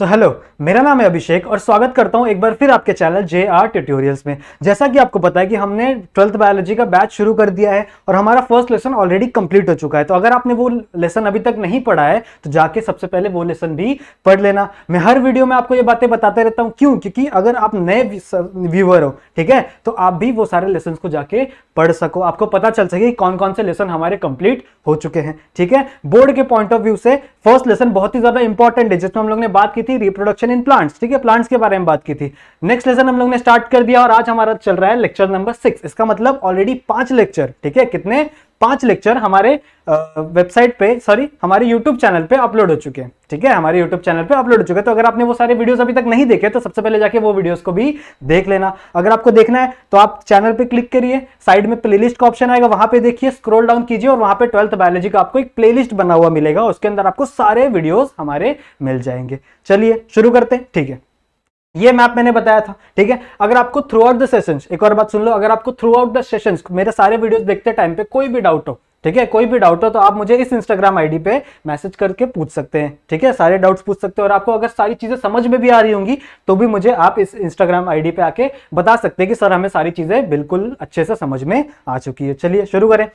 तो हेलो, मेरा नाम है अभिषेक और स्वागत करता हूं एक बार फिर आपके चैनल JR ट्यूटोरियल्स में। जैसा कि आपको पता है कि हमने 12th बायोलॉजी का बैच शुरू कर दिया है और हमारा फर्स्ट लेसन ऑलरेडी कंप्लीट हो चुका है। तो अगर आपने वो लेसन अभी तक नहीं पढ़ा है तो जाके सबसे पहले वो लेसन भी पढ़ लेना। मैं हर वीडियो में आपको ये बातें बताते रहता हूँ, क्यों? क्योंकि अगर आप नए व्यूअर हो, ठीक है, तो आप भी वो सारे लेसन को जाके पढ़ सको, आपको पता चल सके कौन कौन से लेसन हमारे कंप्लीट हो चुके हैं। ठीक है, बोर्ड के पॉइंट ऑफ व्यू से फर्स्ट लेसन बहुत ही ज्यादा इंपॉर्टेंट है, जिसमें हम लोग ने बात की थी रिप्रोडक्शन इन प्लांट्स। ठीक है, प्लांट्स के बारे में बात की थी। नेक्स्ट लेसन हम लोग ने स्टार्ट कर दिया और आज हमारा चल रहा है लेक्चर नंबर 6। इसका मतलब ऑलरेडी 5 लेक्चर, ठीक है, कितने 5 लेक्चर हमारे वेबसाइट पे, सॉरी हमारे यूट्यूब चैनल पे अपलोड हो चुके हैं। ठीक है, हमारे यूट्यूब चैनल पे अपलोड हो चुके हैं। तो अगर आपने वो सारे वीडियोस अभी तक नहीं देखे तो सबसे पहले जाके वो वीडियोस को भी देख लेना। अगर आपको देखना है तो आप चैनल पे क्लिक करिए, साइड में प्लेलिस्ट का ऑप्शन आएगा, वहां पे देखिए, स्क्रॉल डाउन कीजिए और वहां पे 12th बायोलॉजी का आपको एक प्लेलिस्ट बना हुआ मिलेगा, उसके अंदर आपको सारे वीडियोस हमारे मिल जाएंगे। चलिए शुरू करते हैं। ठीक है, ये मैप मैंने बताया था। ठीक है, अगर आपको थ्रू आउट द सेशंस, एक और बात सुन लो, अगर आपको थ्रू आउट द सेशंस मेरे सारे वीडियोस देखते टाइम पे कोई भी डाउट हो, ठीक है, कोई भी डाउट हो तो आप मुझे इस इंस्टाग्राम आईडी पे मैसेज करके पूछ सकते हैं। ठीक है, सारे डाउट्स पूछ सकते हो और आपको अगर सारी चीजें समझ में भी आ रही होंगी तो भी मुझे आप इस इंस्टाग्राम आईडी पे आके बता सकते हैं कि सर हमें सारी चीजें बिल्कुल अच्छे से समझ में आ चुकी है। चलिए शुरू करें।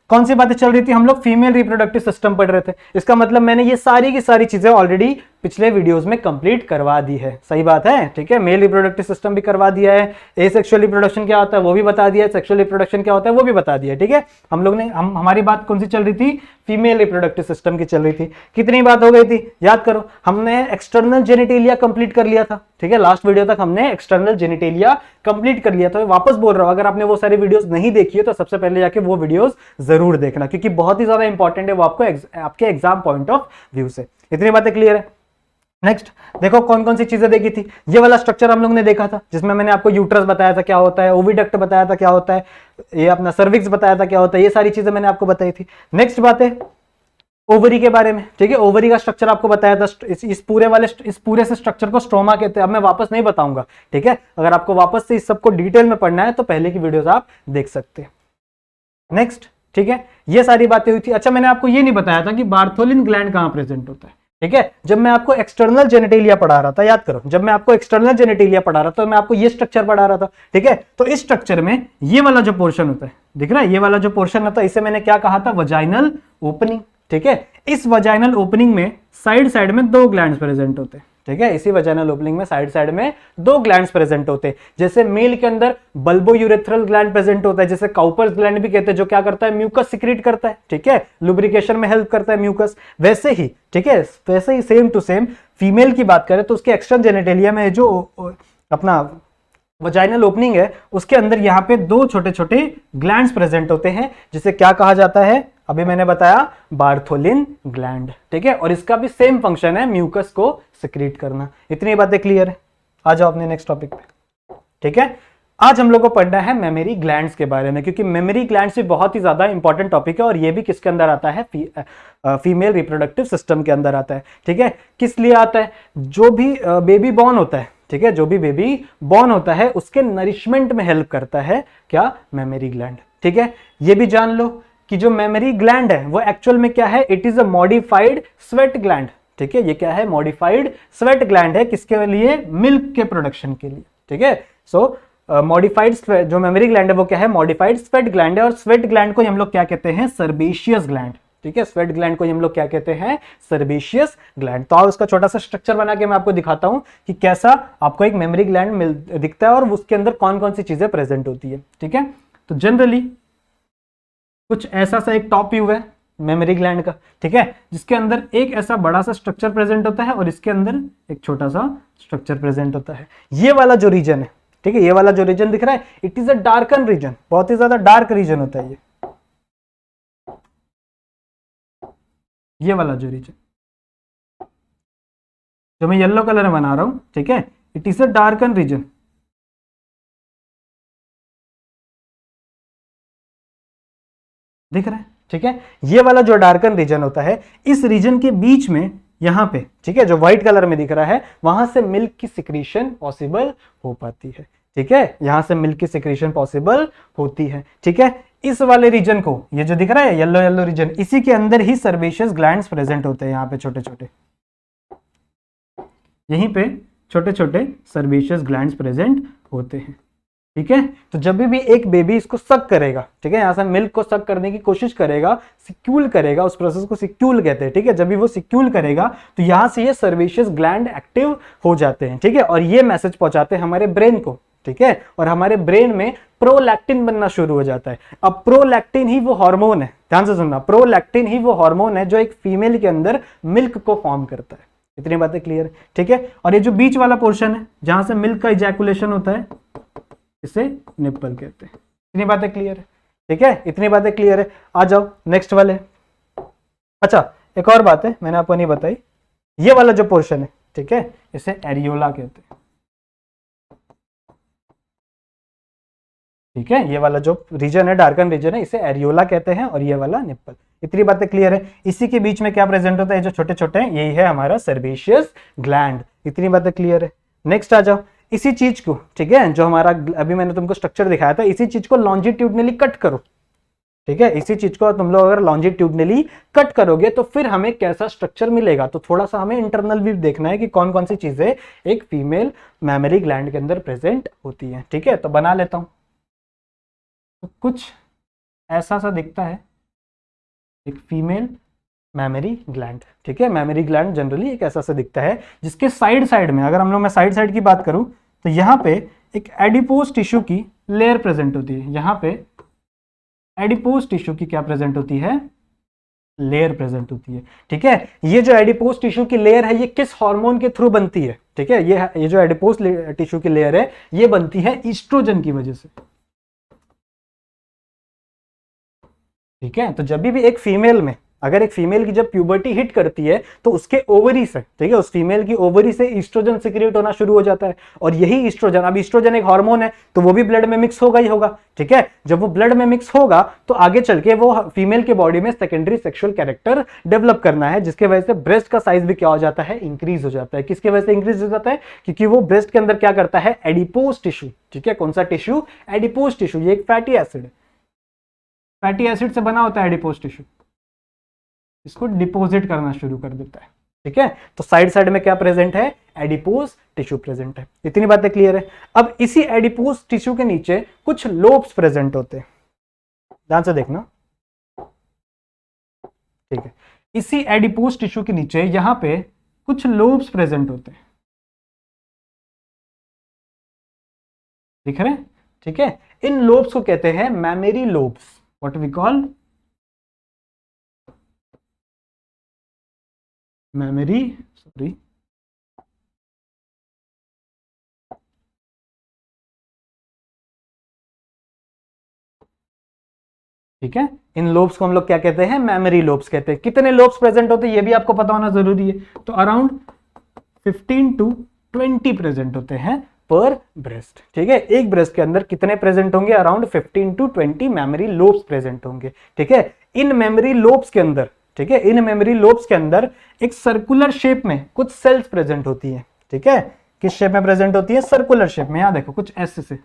कौन सी बातें चल रही थी? हम लोग फीमेल रिप्रोडक्टिव सिस्टम पढ़ रहे थे। इसका मतलब मैंने ये सारी की सारी चीजें ऑलरेडी पिछले वीडियोस में कंप्लीट करवा दी है। सही बात है, ठीक है। मेल रिप्रोडक्टिव सिस्टम भी करवा दिया है, एसेक्सुअल रिप्रोडक्शन क्या होता है वो भी बता दिया है, सेक्सुअल रिप्रोडक्शन क्या होता है वो भी बता दिया है। ठीक है, हम लोग ने हमारी बात कौन सी चल रही थी? फीमेल रिप्रोडक्टिव सिस्टम की चल रही थी। कितनी बात हो गई थी याद करो? हमने एक्सटर्नल जेनिटेलिया कंप्लीट कर लिया था। ठीक है, लास्ट वीडियो तक हमने एक्सटर्नल जेनिटेलिया कंप्लीट कर लिया था। मैं वापस बोल रहा हूं, अगर आपने वो सारी वीडियोस नहीं देखी है तो सबसे पहले जाके वो वीडियोस जरूर देखना, क्योंकि बहुत ही ज्यादा इंपॉर्टेंट है वो आपको आपके एग्जाम पॉइंट ऑफ व्यू से। इतनी बातें क्लियर है? नेक्स्ट देखो कौन कौन सी चीजें देखी थी। ये वाला स्ट्रक्चर हम लोग ने देखा था, जिसमें मैंने आपको यूट्रस बताया था क्या होता है, ओविडक्ट बताया था क्या होता है, ये अपना सर्विक्स बताया था क्या होता है, ये सारी चीजें मैंने आपको बताई थी। नेक्स्ट बात है ओवरी के बारे में। ठीक है, ओवरी का स्ट्रक्चर आपको बताया था। इस पूरे से स्ट्रक्चर को स्ट्रोमा कहते हैं। अब मैं वापस नहीं बताऊंगा। ठीक है, अगर आपको वापस से इस सबको डिटेल में पढ़ना है तो पहले की वीडियोस आप देख सकते हैं। नेक्स्ट, ठीक है, ये सारी बातें हुई थी। अच्छा, मैंने आपको ये नहीं बताया था कि बार्थोलिन ग्लैंड कहां प्रेजेंट होता है। ठीक है, जब मैं आपको एक्सटर्नल जेनिटेलिया पढ़ा रहा था, याद करो, जब मैं आपको एक्सटर्नल जेनिटेलिया पढ़ा रहा था तो मैं आपको ये स्ट्रक्चर पढ़ा रहा था। ठीक है, तो इस स्ट्रक्चर में ये वाला जो पोर्शन होता है, दिख रहा है, ये वाला जो पोर्शन होता है, इसे मैंने क्या कहा था? Vaginal opening. ठीक है, इस वजाइनल ओपनिंग में साइड साइड में 2 ग्लैंड्स प्रेजेंट होते हैं। ठीक है, इसी वजाइनल ओपनिंग में साइड साइड में 2 ग्लैंड्स प्रेजेंट होते हैं। जैसे मेल के अंदर बल्बो यूरेथ्रल ग्लैंड प्रेजेंट होता है, जैसे काउपर्स ग्लैंड भी कहते हैं, जो क्या करता है? म्यूकस सिक्रीट करता है। ठीक है, लुब्रिकेशन में हेल्प करता है म्यूकस। वैसे ही, ठीक है, वैसे ही सेम टू सेम फीमेल की बात करें तो उसके एक्सटर्नल जेनिटेलिया में जो अपना वजाइनल ओपनिंग है उसके अंदर यहाँ पे 2 छोटे छोटे ग्लैंड्स प्रेजेंट होते हैं, जिसे क्या कहा जाता है? अभी मैंने बताया, बार्थोलिन ग्लैंड। ठीक है, और इसका भी सेम फंक्शन है म्यूकस को सिक्रीट करना। इतनी बातें क्लियर है? आ जाओ अपने नेक्स्ट टॉपिक पे। ठीक है, आज हम लोग को पढ़ना है मेमोरी ग्लैंड्स के बारे में, क्योंकि मेमोरी ग्लैंड्स भी बहुत ही ज्यादा इंपॉर्टेंट टॉपिक है और ये भी किसके अंदर आता है? फीमेल रिप्रोडक्टिव सिस्टम के अंदर आता है। ठीक है, किस लिए आता है? जो भी बेबी बॉर्न होता है, ठीक है, जो भी बेबी बॉर्न होता है उसके नरिशमेंट में हेल्प करता है क्या? Memory gland. ठीक है, ये भी जान लो कि जो मेमोरी ग्लैंड है वो एक्चुअल में क्या है? It is a modified sweat gland. ठीक है, ये क्या है? मॉडिफाइड स्वेट ग्लैंड है। किसके लिए? मिल्क के प्रोडक्शन के लिए। ठीक है, सो मॉडिफाइड जो मेमोरी ग्लैंड है वो क्या है? मॉडिफाइड स्वेट ग्लैंड है। और स्वेट ग्लैंड को हम लोग क्या कहते हैं? सर्बेशियस ग्लैंड। ठीक है, स्वेट ग्लैंड को हम लोग क्या कहते हैं? सर्बेशियस ग्लैंड। तो आओ इसका छोटा सा स्ट्रक्चर बना के मैं आपको दिखाता हूं कि कैसा आपको एक मेमोरी ग्लैंड दिखता है और उसके अंदर कौन कौन सी चीजें प्रेजेंट होती है। ठीक है, तो जनरली कुछ ऐसा सा एक टॉप व्यू है मेमोरी ग्लैंड का। ठीक है, जिसके अंदर एक ऐसा बड़ा सा स्ट्रक्चर प्रेजेंट होता है और इसके अंदर एक छोटा सा स्ट्रक्चर प्रेजेंट होता है। ये वाला जो रीजन है, ठीक है, ये वाला जो रीजन दिख रहा है, it is a darken region. बहुत ही ज्यादा डार्क रीजन होता है ये वाला जो रीजन जो मैं येलो कलर में बना रहा हूं। ठीक है, it is a darken region. दिख रहा है? ठीक है, ये वाला जो डार्कन रीजन होता है, इस रीजन के बीच में यहां पे, ठीक है, जो व्हाइट कलर में दिख रहा है, वहां से मिल्क की सिक्रीशन पॉसिबल हो पाती है। ठीक है, यहां से मिल्क की सिक्रीशन पॉसिबल होती है। ठीक है, इस वाले रीजन को, ये जो दिख रहा है येलो येलो रीजन, इसी के अंदर ही सर्बेशियस ग्लैंड्स प्रेजेंट होते हैं। यहाँ पे छोटे छोटे, यहीं पे छोटे छोटे सर्विशियस ग्लैंड्स प्रेजेंट होते हैं। ठीक है, तो जब भी एक बेबी इसको सक करेगा, ठीक है, यहाँ से मिल्क को सक करने की कोशिश करेगा, सिक्यूल करेगा, उस प्रोसेस को सिक्यूल कहते हैं। ठीक है, जब भी वो सिक्यूल करेगा तो यहाँ से ये सर्विशियस ग्लैंड एक्टिव हो जाते हैं। ठीक है, और ये मैसेज पहुंचाते हैं हमारे ब्रेन को। ठीक है, और हमारे ब्रेन में प्रोलैक्टिन बनना शुरू हो जाता है। अब प्रोलैक्टिन ही वो हार्मोन है, ध्यान से सुनना, प्रोलैक्टिन ही वो हार्मोन है जो एक फीमेल के अंदर मिल्क को फॉर्म करता है। इतनी बातें क्लियर है? ठीक है, और ये जो बीच वाला पोर्शन है जहां से मिल्क का इजैकुलेशन होता है, इसे निप्पल कहते हैं। इतनी बातें क्लियर है? ठीक है, इतनी बातें क्लियर है। आ जाओ नेक्स्ट वाले। अच्छा, एक और बात है मैंने आपको नहीं बताई, ये वाला जो पोर्शन है, ठीक है, इसे एरियोला कहते हैं। ठीक है, ये वाला जो रीजन है, डार्कन रीजन है, इसे एरियोला कहते हैं, और ये वाला निप्पल। इतनी बातें क्लियर है? इसी के बीच में क्या प्रेजेंट होता है, जो छोटे छोटे हैं, यही है हमारा सर्विशियस ग्लैंड। इतनी बातें क्लियर है? नेक्स्ट आ जाओ, इसी चीज को, ठीक है, जो हमारा अभी मैंने तुमको स्ट्रक्चर दिखाया था, इसी चीज को लॉन्जिट्यूडनली कट करो। ठीक है, इसी चीज को तुम लोग अगर लॉन्जिट्यूडनली कट करोगे तो फिर हमें कैसा स्ट्रक्चर मिलेगा। तो थोड़ा सा हमें इंटरनल व्यू देखना है कि कौन कौन सी चीजें एक फीमेल मैमरी ग्लैंड के अंदर प्रेजेंट होती है। ठीक है, तो बना लेता हूं। तो कुछ ऐसा सा दिखता है एक फीमेल मैमरी ग्लैंड। ठीक है, मैमरी ग्लैंड जनरली एक ऐसा सा दिखता है जिसके साइड साइड में, अगर हम लोग मैं साइड साइड की बात करूं तो यहाँ पे एक एडिपोज टिश्यू की लेयर प्रेजेंट होती है। यहाँ पे एडिपोज टिश्यू की क्या प्रेजेंट होती है, लेयर प्रेजेंट होती है। ठीक है, ये जो एडिपोज टिश्यू की लेयर है, ये किस हार्मोन के थ्रू बनती है? ठीक है, ये जो एडिपोज टिश्यू की लेयर है, ये बनती है ईस्ट्रोजन की वजह से। ठीक है, तो जब भी एक फीमेल में, अगर एक फीमेल की जब प्यूबर्टी हिट करती है तो उसके ओवरी से, ठीक है, उस फीमेल की ओवरी से ईस्ट्रोजन सिक्रिएट होना शुरू हो जाता है। और यही ईस्ट्रोजन, अब ईस्ट्रोजन एक हार्मोन है तो वो भी ब्लड में मिक्स होगा ही होगा। ठीक है, जब वो ब्लड में मिक्स होगा तो आगे चल के वो फीमेल के बॉडी में सेकेंडरी सेक्सुअल कैरेक्टर डेवलप करना है, जिसके वजह से ब्रेस्ट का साइज भी क्या हो जाता है, इंक्रीज हो जाता है। किसके वजह से इंक्रीज हो जाता है? क्योंकि वो ब्रेस्ट के अंदर क्या करता है, एडिपोज टिश्यू। ठीक है, कौन सा टिश्यू? Adipose tissue. ये एक फैटी एसिड है, फैटी एसिड से बना होता है एडिपोज टिश्यू, इसको डिपोजिट करना शुरू कर देता है। ठीक है, तो साइड साइड में क्या प्रेजेंट है, एडिपोज टिश्यू प्रेजेंट है। इतनी बातें क्लियर है? अब इसी एडिपोज टिश्यू के नीचे कुछ लोब्स प्रेजेंट होते हैं, ध्यान से देखना। ठीक है, इसी एडिपोज टिश्यू के नीचे यहां पे कुछ लोब्स प्रेजेंट होते हैं, दिख रहे हैं? ठीक है, इन लोब्स को कहते हैं mammary lobes. What we call mammary, sorry, ठीक है, इन लोब्स को हम लोग क्या कहते हैं, मैमरी लोब्स कहते हैं। कितने लोब्स प्रेजेंट होते हैं ये भी आपको पता होना जरूरी है। तो अराउंड 15 to 20 प्रेजेंट होते हैं पर ब्रेस्ट। ठीक है, एक ब्रेस्ट के अंदर कितने प्रेजेंट होंगे, around 15 to 20 memory lobes present होंगे। ठीक है, इन मेमोरी लोब्स के अंदर, ठीक है, इन मेमोरी लोब्स के अंदर एक सर्कुलर शेप में कुछ सेल्स प्रेजेंट होती है। ठीक है, किस शेप में प्रेजेंट होती है, सर्कुलर शेप में। यहां देखो कुछ ऐसे से,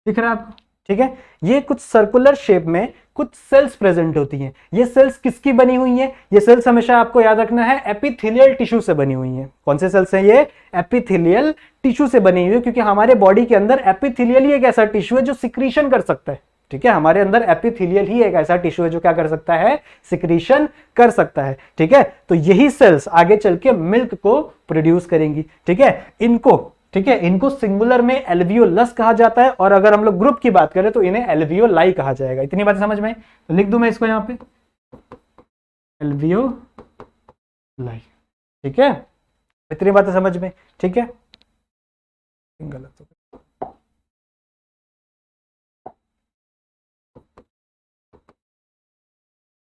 दिख रहा है आपको? ठीक है, ये कुछ सर्कुलर शेप में कुछ सेल्स प्रेजेंट होती हैं। ये सेल्स किसकी बनी हुई हैं? ये सेल्स हमेशा आपको याद रखना है एपिथेलियल टिश्यू से बनी हुई हैं। कौन से सेल्स हैं ये? एपिथेलियल टिश्यू से बनी हुई है, क्योंकि हमारे बॉडी के अंदर एपिथेलियल ही एक ऐसा टिश्यू है जो सिक्रीशन कर सकता है। ठीक है, हमारे अंदर एपिथेलियल ही एक ऐसा टिश्यू है जो क्या कर सकता है, सिक्रीशन कर सकता है। ठीक है, तो यही सेल्स आगे चल के मिल्क को प्रोड्यूस करेंगी। ठीक है, इनको, ठीक है, इनको सिंगुलर में एल्वियोलस कहा जाता है, और अगर हम लोग ग्रुप की बात करें तो इन्हें एल्वियोलाई कहा जाएगा। इतनी बात समझ में? तो लिख दूं मैं इसको यहां पे, एल्वियोलाई। ठीक है, इतनी बातें समझ में? ठीक है, गलत हो गया।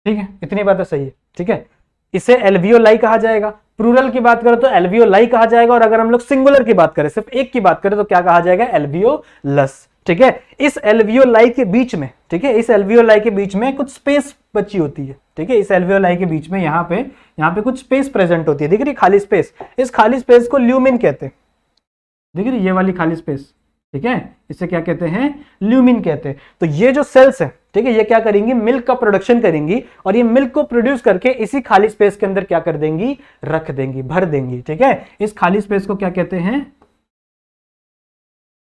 ठीक है, इतनी बातें सही है। ठीक है, इसे एल्वियोलाई कहा जाएगा। प्लूरल की बात करें तो एल्वियोलाई कहा जाएगा, और अगर हम लोग सिंगुलर की बात करें, सिर्फ एक की बात करें, तो क्या कहा जाएगा, एल्वियोलस। ठीक है, इस एल्वियोलाई के बीच में, ठीक है, इस एल्वियोलाई के बीच में कुछ स्पेस बची होती है। ठीक है, इस एल्वियोलाई के बीच में यहाँ पे कुछ स्पेस प्रेजेंट होती है, दिख रही खाली स्पेस। इस खाली स्पेस को ल्यूमिन कहते हैं। दिख रही ये वाली खाली स्पेस, ठीक है, इसे क्या कहते हैं, ल्यूमिन कहते हैं। तो ये जो सेल्स है, ठीक है, ये क्या करेंगी, मिल्क का प्रोडक्शन करेंगी और ये मिल्क को प्रोड्यूस करके इसी खाली स्पेस के अंदर क्या कर देंगी, रख देंगी, भर देंगी। ठीक है, इस खाली स्पेस को क्या कहते हैं,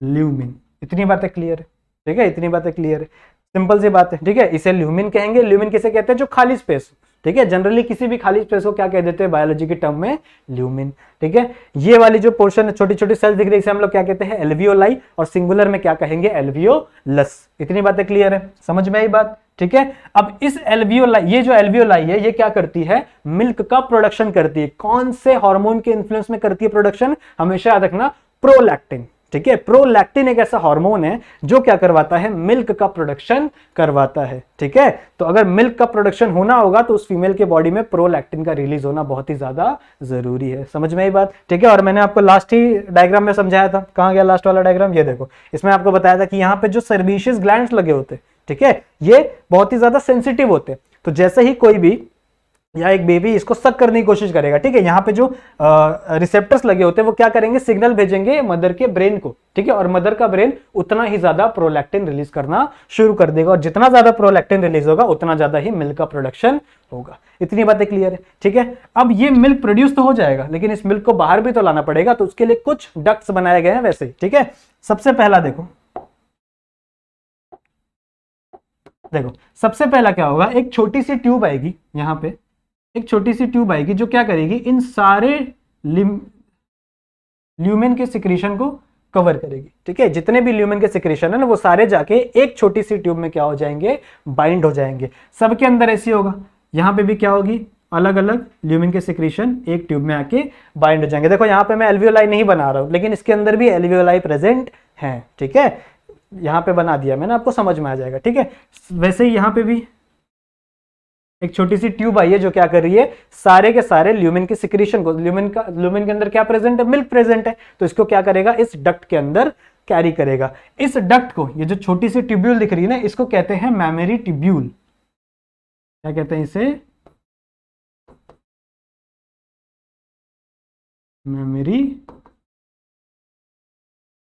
ल्यूमिन। इतनी बातें क्लियर है, ठीक है, इतनी बातें क्लियर है, सिंपल सी बात है। ठीक है, इसे ल्यूमिन कहेंगे। ल्यूमिन किसे कहते हैं, जो खाली स्पेस, ठीक है, जनरली किसी भी खाली स्पेस को क्या कह देते हैं बायोलॉजी के टर्म में, ल्यूमिन। ठीक है, ये वाली जो पोर्शन है, छोटी छोटी सेल्स दिख रही है, इसे हम लोग क्या कहते हैं, एल्वियोलाई, और सिंगुलर में क्या कहेंगे, एल्वियोलस। इतनी बातें क्लियर है, समझ में आई बात। ठीक है, अब इस एल्वियोलाई, ये जो एल्वियोलाई है, ये क्या करती है, मिल्क का प्रोडक्शन करती है। कौन से हार्मोन के इन्फ्लुएंस में करती है प्रोडक्शन, हमेशा याद रखना, प्रोलैक्टिन। ठीक है, प्रोलैक्टिन एक ऐसा हार्मोन है जो क्या करवाता है, मिल्क का प्रोडक्शन करवाता है। ठीक है, तो अगर मिल्क का प्रोडक्शन होना होगा तो उस फीमेल के बॉडी में प्रोलैक्टिन का रिलीज होना बहुत ही ज्यादा जरूरी है। समझ में आई बात। ठीक है, और मैंने आपको लास्ट ही डायग्राम में समझाया था, कहां गया लास्ट वाला डायग्राम, ये देखो, इसमें आपको बताया था कि यहाँ पे जो सर्विशियस ग्लैंड्स लगे होते, ठीक है, ये बहुत ही ज्यादा सेंसिटिव होते। तो जैसे ही कोई भी या एक बेबी इसको सक करने की कोशिश करेगा, ठीक है, यहाँ पे जो रिसेप्टर्स लगे होते हैं वो क्या करेंगे, सिग्नल भेजेंगे मदर के ब्रेन को। ठीक है, और मदर का ब्रेन उतना ही ज्यादा प्रोलैक्टिन रिलीज करना शुरू कर देगा, और जितना ज्यादा प्रोलैक्टिन रिलीज होगा उतना ज्यादा ही मिल्क का प्रोडक्शन होगा। इतनी बातें क्लियर है। ठीक है, अब ये मिल्क प्रोड्यूस तो हो जाएगा, लेकिन इस मिल्क को बाहर भी तो लाना पड़ेगा, तो उसके लिए कुछ डक्ट्स बनाए गए हैं वैसे ही। ठीक है, सबसे पहला देखो, सबसे पहला क्या होगा, एक छोटी सी ट्यूब आएगी, यहां पे एक छोटी सी ट्यूब आएगी जो क्या करेगी, इन सारे ल्यूमेन के सिक्रीशन को कवर करेगी। ठीक है, जितने भी ल्यूमेन के सिक्रीशन है ना, वो सारे जाके एक छोटी सी ट्यूब में क्या हो जाएंगे, बाइंड हो जाएंगे। सबके अंदर ऐसी होगा, यहां पे भी क्या होगी, अलग अलग ल्यूमेन के सिक्रीशन एक ट्यूब में आके बाइंड हो जाएंगे। देखो यहां पे मैं एल्वियोलाई नहीं बना रहा हूं, लेकिन इसके अंदर भी एल्वियोलाई प्रेजेंट है। ठीक है, यहां पे बना दिया मैंने, आपको समझ में आ जाएगा। ठीक है, वैसे ही यहां पे भी एक छोटी सी ट्यूब आई है जो क्या कर रही है, सारे के सारे ल्यूमेन के सिक्रीशन को, ल्यूमेन के अंदर क्या प्रेजेंट है, मिल्क प्रेजेंट है, तो इसको क्या करेगा, इस डक्ट के अंदर कैरी करेगा। इस डक्ट को, ये जो छोटी सी ट्यूब्यूल दिख रही है ना, इसको कहते हैं मैमरी ट्यूब्यूल। क्या कहते हैं इसे, मैमरी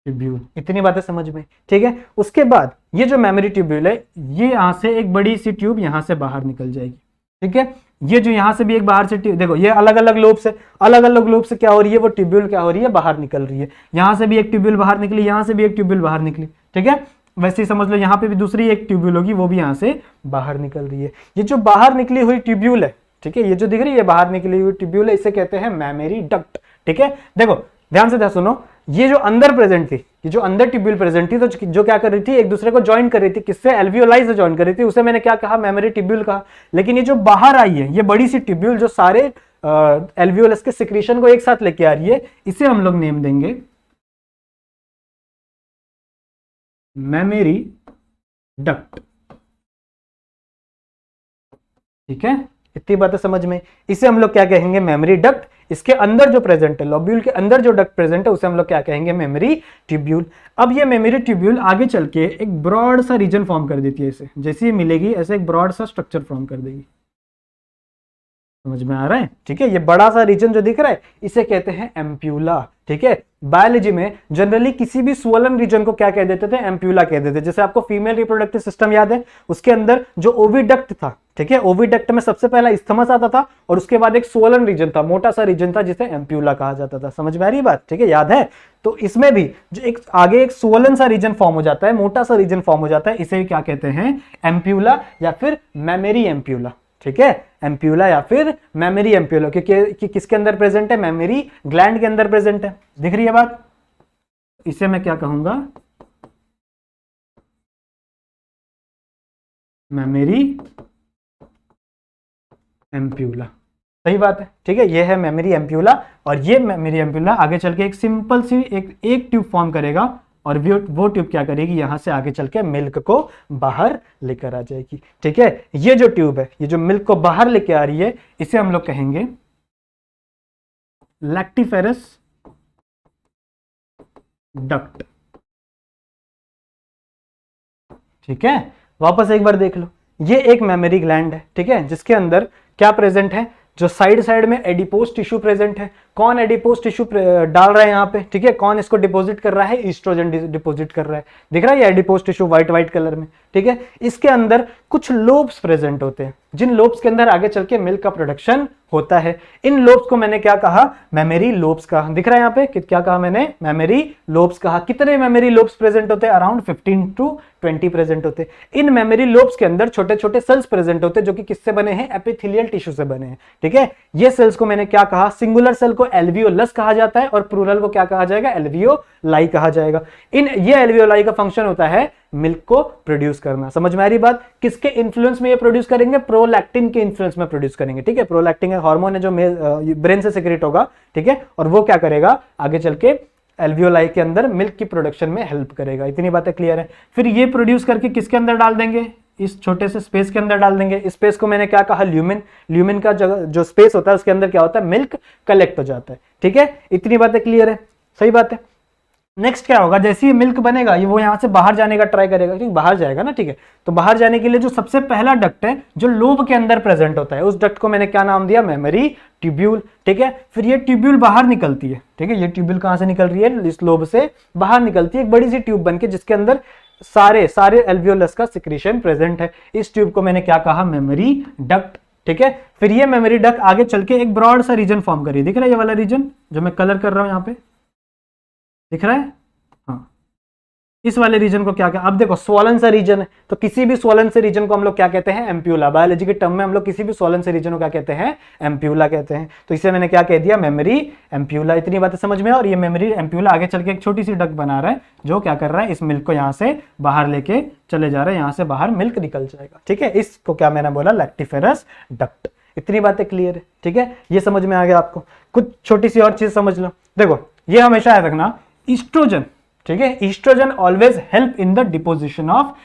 ट्यूब्यूल। इतनी बातें समझ में। ठीक है, उसके बाद ये जो मेमोरी ट्यूब्यूल है, ये यहां से एक बड़ी सी ट्यूब यहां से बाहर निकल जाएगी। ठीक है, ये जो यहां से भी एक बाहर से देखो, ये अलग अलग लोब से क्या हो रही है, वो ट्यूब्यूल क्या हो रही है, बाहर निकल रही है। यहां से भी एक ट्यूब्यूल बाहर निकली, यहां से भी एक ट्यूब्यूल बाहर निकली। ठीक है, वैसे ही समझ लो यहां पे भी दूसरी एक ट्यूब्यूल होगी, वो भी यहां से बाहर निकल रही है। ये जो बाहर निकली हुई ट्यूब्यूल है, ठीक है, ये जो दिख रही है बाहर निकली हुई ट्यूब्यूल है, इसे कहते हैं मेमोरी डक्ट। ठीक है, देखो ध्यान से सुनो, ये जो अंदर प्रेजेंट थी, ये जो अंदर ट्यूब्यूल प्रेजेंट थी, तो जो क्या कर रही थी, एक दूसरे को ज्वाइन कर रही थी, किससे, एल्वियोलाई से ज्वाइन कर रही थी, उसे मैंने क्या कहा, मेमोरी ट्यूब्यूल कहा। लेकिन ये जो बाहर आई है, ये बड़ी सी ट्यूब्यूल जो सारे एल्वियोलस के सिक्रीशन को एक साथ लेके आ रही है, इसे हम लोग नेम देंगे मेमोरी डक्ट। ठीक है, इतनी बातें समझ में। इसे हम लोग क्या कहेंगे, मेमोरी डक्ट। इसके अंदर जो प्रेजेंट है, लोब्यूल के अंदर जो डक्ट प्रेजेंट है, उसे हम लोग क्या कहेंगे, मेमोरी ट्यूब्यूल। अब ये मेमोरी ट्यूब्यूल आगे चल के एक ब्रॉड सा रीजन फॉर्म कर देती है, इसे जैसे ही मिलेगी ऐसे एक ब्रॉड सा स्ट्रक्चर फॉर्म कर देगी। समझ में आ रहा है। ठीक है, ये बड़ा सा रीजन जो दिख रहा है, इसे कहते हैं एम्प्यूला। ठीक है, बायोलॉजी में जनरली किसी भी स्वोलन रीजन को क्या कह देते थे, एम्प्यूला कह देते थे। जैसे आपको फीमेल रिप्रोडक्टिव सिस्टम याद है, उसके अंदर जो ओविडक्ट था, ठीक है, ओविडक्ट में सबसे पहला इस्थमस आता था, और उसके बाद एक स्वोलन रीजन था, मोटा सा रीजन था, जिसे एम्प्यूला कहा जाता था। समझ में आ रही बात। ठीक है, याद है। तो इसमें भी जो एक आगे एक स्वोलन सा रीजन फॉर्म हो जाता है, मोटा सा रीजन फॉर्म हो जाता है, इसे भी क्या कहते हैं, एम्प्यूला या फिर मेमोरी एम्प्यूला। ठीक है, एम्प्यूला या फिर मेमोरी एम्प्यूला, क्योंकि किसके अंदर प्रेजेंट है, मेमोरी ग्लैंड के अंदर प्रेजेंट है। दिख रही है बात। इसे मैं क्या कहूंगा, मेमोरी एम्प्यूला। सही बात है। ठीक है, ये है मेमोरी एम्प्यूला, और ये मेमोरी एम्प्यूला आगे चल के एक सिंपल सी एक ट्यूब फॉर्म करेगा, और वो ट्यूब क्या करेगी, यहां से आगे चल के मिल्क को बाहर लेकर आ जाएगी। ठीक है, ये जो ट्यूब है, ये जो मिल्क को बाहर लेके आ रही है, इसे हम लोग कहेंगे लैक्टिफेरस डक्ट। ठीक है, वापस एक बार देख लो, ये एक मेमोरी ग्लैंड है, ठीक है, जिसके अंदर क्या प्रेजेंट है, जो साइड साइड में एडिपोज टिश्यू प्रेजेंट है। कौन एडिपोज टिश्यू डाल रहा है यहाँ पे, ठीक है, कौन इसको डिपॉजिट कर रहा है, ईस्ट्रोजन डिपॉजिट कर रहा है, दिख रहा है ये adipose tissue white white colour में, ठीक है। इसके अंदर कुछ लोब्स प्रेजेंट होते हैं, जिन लोब्स के अंदर आगे चल के मिल्क का प्रोडक्शन होता है। इन लोब्स को मैंने क्या कहा, मेमरी लोब्स कहा, दिख रहा है यहाँ पे क्या कहा मैंने, मेमरी लोब्स कहा। कितने मेमरी लोब्स प्रेजेंट होते हैं, अराउंड 15 to 20 प्रेजेंट होते हैं। इन मेमरी लोब्स के अंदर छोटे छोटे सेल्स प्रेजेंट होते हैं जो कि किससे बने हैं, एपिथेलियल टिश्यू से बने हैं, ठीक है। ये सेल्स को मैंने क्या कहा, सिंगुलर सेल को एल्वियोलस कहा जाता है और प्लूरल को क्या कहा जाएगा, एल्वियोलाई कहा जाएगा। ये एल्वियोलाई का फंक्शन होता है मिल्क को प्रोड्यूस करना। समझ में आ रही बात, किसके इन्फ्लुएंस में ये प्रोड्यूस करेंगे, प्रोलैक्टिन के इन्फ्लुएंस में प्रोड्यूस करेंगे, ठीक है। प्रोलैक्टिन हार्मोन है जो ब्रेन से सेक्रेट होगा, ठीक है, और वो क्या करेगा आगे चल के एल्वियोलाई के अंदर मिल्क की प्रोडक्शन में हेल्प करेगा। इतनी बातें क्लियर है। फिर ये प्रोड्यूस करके किसके अंदर डाल देंगे, इस छोटे से स्पेस के अंदर डाल देंगे। इस स्पेस को मैंने क्या कहा, ल्यूमिन। ल्यूमिन का जो स्पेस होता है उसके अंदर क्या होता है, मिल्क कलेक्ट हो जाता है, ठीक है। इतनी बातें क्लियर है, सही बात है। नेक्स्ट क्या होगा, जैसे ही मिल्क बनेगा ये वो यहां से बाहर जाने का ट्राई करेगा, ठीक, बाहर जाएगा ना, ठीक है। तो बाहर जाने के लिए जो सबसे पहला डक्ट है जो लोब के अंदर प्रेजेंट होता है, उस डक्ट को मैंने क्या नाम दिया, मेमरी ट्यूब्यूल, ठीक है। फिर ये ट्यूब्यूल बाहर निकलती है, ठीक है। ये ट्यूब्यूल कहां से निकल रही है, इस लोब से बाहर निकलती है, एक बड़ी सी ट्यूब बनके जिसके अंदर सारे एल्वियोलस का सिक्रीशन प्रेजेंट है। इस ट्यूब को मैंने क्या कहा, मेमरी डक्ट, ठीक है। फिर ये मेमरी डक्ट आगे चल के एक ब्रॉड सा रीजन फॉर्म करिए, दिख रहा है ये वाला रीजन जो मैं कलर कर रहा हूं, यहाँ पे दिख रहा है, हाँ। इस वाले रीजन को क्या कहते हैं, अब देखो स्वॉलन सा रीजन है, तो किसी भी स्वॉलन से रीजन को हम लोग क्या कहते हैं, एम्प्यूला। बायोलॉजी के टर्म में हम लोग किसी भी स्वॉलन से रीजन को क्या कहते हैं, एम्प्यूला कहते हैं। तो इसे मैंने क्या कह दिया, मेमरी एम्प्यूला। इतनी बातें समझ में। और ये मेमरी एम्प्यूला आगे चल के एक छोटी सी डक्ट बना रहा है जो क्या कर रहा है, इस मिल्क को यहाँ से बाहर लेके चले जा रहा है, यहाँ से बाहर मिल्क निकल जाएगा, ठीक है। इसको क्या मैंने बोला, लैक्टिफेरस डक्ट। इतनी बातें क्लियर है, ठीक है, ये समझ में आ गया आपको। कुछ छोटी सी और चीज समझ लो, देखो ये हमेशा याद रखना, ईस्ट्रोजन, ठीक है, estrogen always help in the deposition of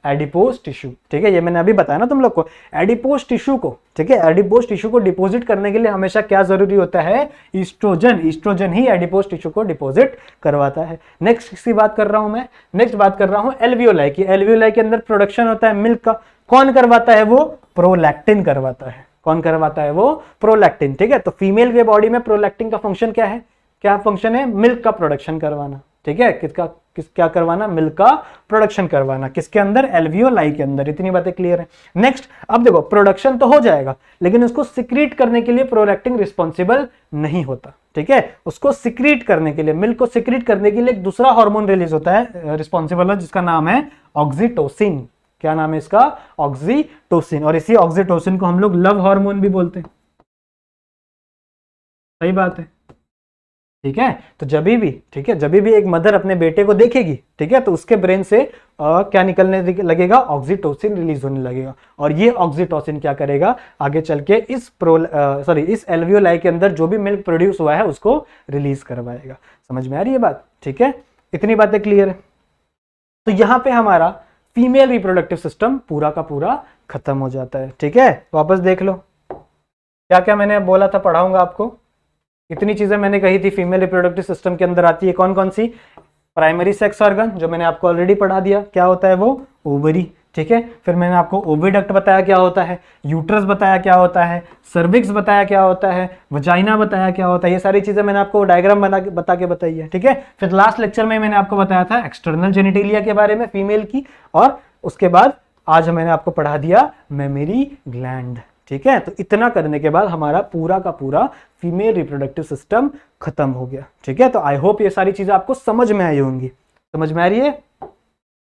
adipose tissue, ठीक है। ये मैंने अभी बताया ना तुम लोग को, एडिपोज टिश्यू को, ठीक है, एडिपोज टिश्यू को डिपोजिट करने के लिए हमेशा क्या जरूरी होता है, ईस्ट्रोजन। ईस्ट्रोजन ही एडिपोज टिश्यू को डिपोजिट करवाता है। नेक्स्ट किसकी बात कर रहा हूं मैं, नेक्स्ट बात कर रहा हूं एल्वियोलाई की। एल्वियोलाई के अंदर प्रोडक्शन होता है मिल्क का, कौन करवाता है, वो प्रोलैक्टिन करवाता है। कौन करवाता है, वो प्रोलैक्टिन, ठीक है। तो फीमेल के बॉडी में प्रोलैक्टिन का फंक्शन क्या है, क्या फंक्शन है, मिल्क का प्रोडक्शन करवाना, ठीक है। क्या करवाना, मिल्क का प्रोडक्शन करवाना, किसके अंदर, एल्वियोलाई के अंदर। इतनी बातें क्लियर है। नेक्स्ट, अब देखो प्रोडक्शन तो हो जाएगा लेकिन उसको सिक्रीट करने के लिए प्रोलैक्टिन रिस्पॉन्सिबल नहीं होता, ठीक है। उसको सिक्रीट करने के लिए, मिल्क को सिक्रीट करने के लिए एक दूसरा हार्मोन रिलीज होता है, रिस्पॉन्सिबल है, जिसका नाम है ऑक्सीटोसिन। क्या नाम है इसका, ऑक्सीटोसिन। और इसी ऑक्सीटोसिन को हम लोग लव हार्मोन भी बोलते हैं, सही बात है, ठीक है। तो जब भी, ठीक है, जब भी एक मदर अपने बेटे को देखेगी, ठीक है, तो उसके ब्रेन से क्या निकलने लगेगा, ऑक्सीटोसिन रिलीज होने लगेगा। और ये ऑक्सीटोसिन क्या करेगा, आगे चल के इस एल्वियोलाई के अंदर जो भी मिल्क प्रोड्यूस हुआ है उसको रिलीज करवाएगा। समझ में आ रही है बात, ठीक है। इतनी बातें क्लियर है। तो यहां पे हमारा फीमेल रिप्रोडक्टिव सिस्टम पूरा का पूरा खत्म हो जाता है, ठीक है। वापस देख लो क्या क्या मैंने बोला था, पढ़ाऊंगा आपको। इतनी चीजें मैंने कही थी फीमेल रिप्रोडक्टिव सिस्टम के अंदर आती है, कौन कौन सी, प्राइमरी सेक्स ऑर्गन जो मैंने आपको ऑलरेडी पढ़ा दिया, क्या होता है वो, ओवरी, ठीक है। फिर मैंने आपको ओविडक्ट बताया क्या होता है, यूट्रस बताया क्या होता है, सर्विक्स बताया क्या होता है, वजाइना बताया क्या होता है। ये सारी चीजें मैंने आपको डायग्राम बता के बताई है, ठीक है। फिर लास्ट लेक्चर में मैंने आपको बताया था एक्सटर्नल जेनिटेलिया के बारे में फीमेल की, और उसके बाद आज मैंने आपको पढ़ा दिया मेमरी ग्लैंड, ठीक है। तो इतना करने के बाद हमारा पूरा का पूरा फीमेल रिप्रोडक्टिव सिस्टम खत्म हो गया, ठीक है। तो आई होप ये सारी चीजें आपको समझ में आई होंगी। समझ में आ रही है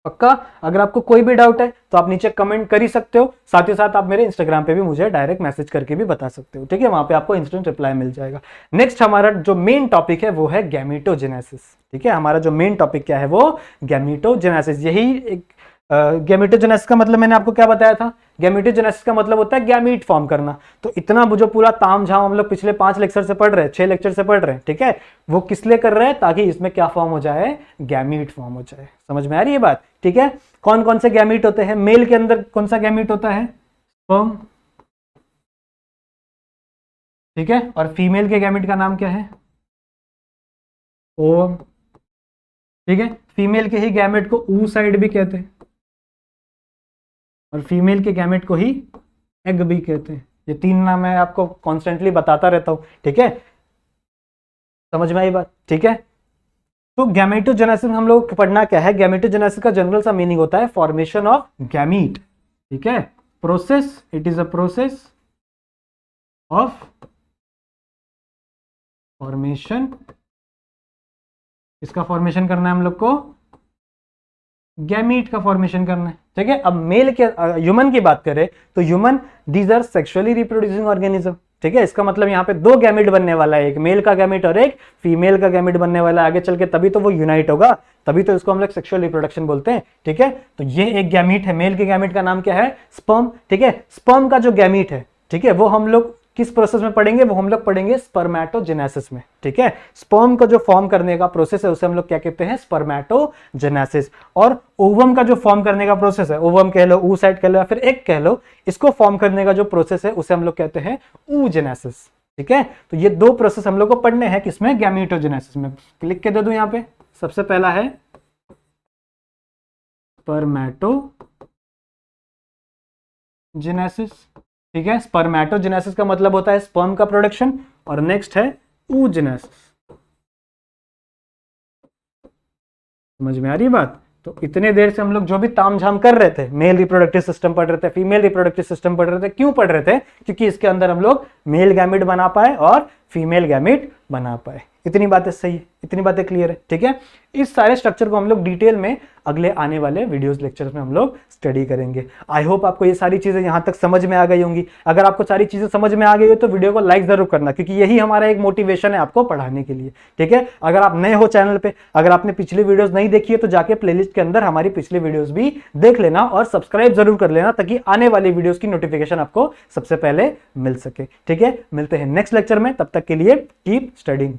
पक्का। अगर आपको कोई भी डाउट है तो आप नीचे कमेंट कर ही सकते हो, साथ ही साथ आप मेरे इंस्टाग्राम पे भी मुझे डायरेक्ट मैसेज करके भी बता सकते हो, ठीक है। वहां पे आपको इंस्टेंट रिप्लाई मिल जाएगा। नेक्स्ट हमारा जो मेन टॉपिक है वो है गैमेटोजेनेसिस, ठीक है। हमारा जो मेन टॉपिक क्या है वो गैमेटोजेनेसिस। यही एक गैमेटोजेनेसिस का मतलब मैंने आपको क्या बताया था, गैमेटोजेनेसिस का मतलब होता है गैमीट फॉर्म करना। तो इतना जो पूरा तामझाम हम लोग पिछले 5 लेक्चर से पढ़ रहे हैं, 6 लेक्चर से पढ़ रहे हैं, ठीक है, वो किस लिए कर रहे हैं, ताकि इसमें क्या फॉर्म हो जाए, गैमीट फॉर्म हो जाए। समझ में आ रही है बात, ठीक है। कौन कौन से गैमीट होते हैं, मेल के अंदर कौन सा गैमीट होता है, स्पर्म, ठीक है। और फीमेल के गैमीट का नाम क्या है, ओवम, ठीक है। फीमेल के ही गैमेट को oocyte भी कहते हैं और फीमेल के गैमेट को ही एग भी कहते हैं, ये 3 नाम मैं आपको कॉन्स्टेंटली बताता रहता हूं, ठीक है, समझ में आई बात, ठीक है। तो गैमेटोजेनेसिस हम लोग पढ़ना क्या है, गैमेटोजेनेसिस का जनरल सा मीनिंग होता है फॉर्मेशन ऑफ गैमीट, ठीक है, process, it is a process of formation, इसका फॉर्मेशन करना है हम लोग को, गैमीट का फॉर्मेशन करना है, ठीक है। अब मेल के ह्यूमन की बात करें तो human these are sexually reproducing organism, ठीक है। इसका मतलब यहाँ पे 2 गैमेट बनने वाला है, एक मेल का गैमेट और एक फीमेल का गैमेट बनने वाला है, आगे चल के तभी तो वो यूनाइट होगा, तभी तो इसको हम लोग सेक्सुअल रिप्रोडक्शन बोलते हैं, ठीक है। तो ये एक गैमीट है, मेल के गैमेट का नाम क्या है, स्पर्म, ठीक है। स्पर्म का जो गैमीट है, ठीक है, वो हम लोग किस प्रोसेस में पढ़ेंगे, वो हम लोग पढ़ेंगे स्पर्मेटोजेनेसिस में, ठीक है। स्पर्म को जो फॉर्म करने का प्रोसेस है उसे हम लोग क्या कहते हैं, स्पर्मेटोजेनेसिस। और ओवम का जो फॉर्म करने का प्रोसेस है, ओवम कह लो, oocyte कह लो या फिर एग कह लो, इसको फॉर्म करने का जो प्रोसेस है उसे हम लोग कहते हैं oogenesis, ठीक है। तो ये 2 प्रोसेस हम लोग को पढ़ने हैं, किसमें, गैमेटोजेनेसिस में। लिख के दे दूं यहां पे, सबसे पहला है स्पर्मेटोजेनेसिस, ठीक है। स्पर्मेटोजेनेसिस का मतलब होता है स्पर्म का प्रोडक्शन, और नेक्स्ट है oogenesis। समझ में आ रही बात। तो इतने देर से हम लोग जो भी तामझाम कर रहे थे, मेल रिप्रोडक्टिव सिस्टम पढ़ रहे थे, फीमेल रिप्रोडक्टिव सिस्टम पढ़ रहे थे, क्यों पढ़ रहे थे, क्योंकि इसके अंदर हम लोग मेल गैमेट बना पाए और फीमेल गैमेट बना पाए। इतनी बातें सही है, इतनी बातें क्लियर है, ठीक है। इस सारे स्ट्रक्चर को हम लोग डिटेल में अगले आने वाले वीडियोस लेक्चर्स में हम लोग स्टडी करेंगे। आई होप आपको ये सारी चीजें यहां तक समझ में आ गई होंगी। अगर आपको सारी चीजें समझ में आ गई हो तो वीडियो को लाइक जरूर करना, क्योंकि यही हमारा एक मोटिवेशन है आपको पढ़ाने के लिए, ठीक है। अगर आप नए हो चैनल पे, अगर आपने पिछली वीडियोस नहीं देखी है तो जाके प्लेलिस्ट के अंदर हमारी पिछली वीडियोस भी देख लेना और सब्सक्राइब जरूर कर लेना, ताकि आने वाली वीडियोस की नोटिफिकेशन आपको सबसे पहले मिल सके, ठीक है। मिलते हैं नेक्स्ट लेक्चर में, तब तक के लिए कीप स्टडीइंग।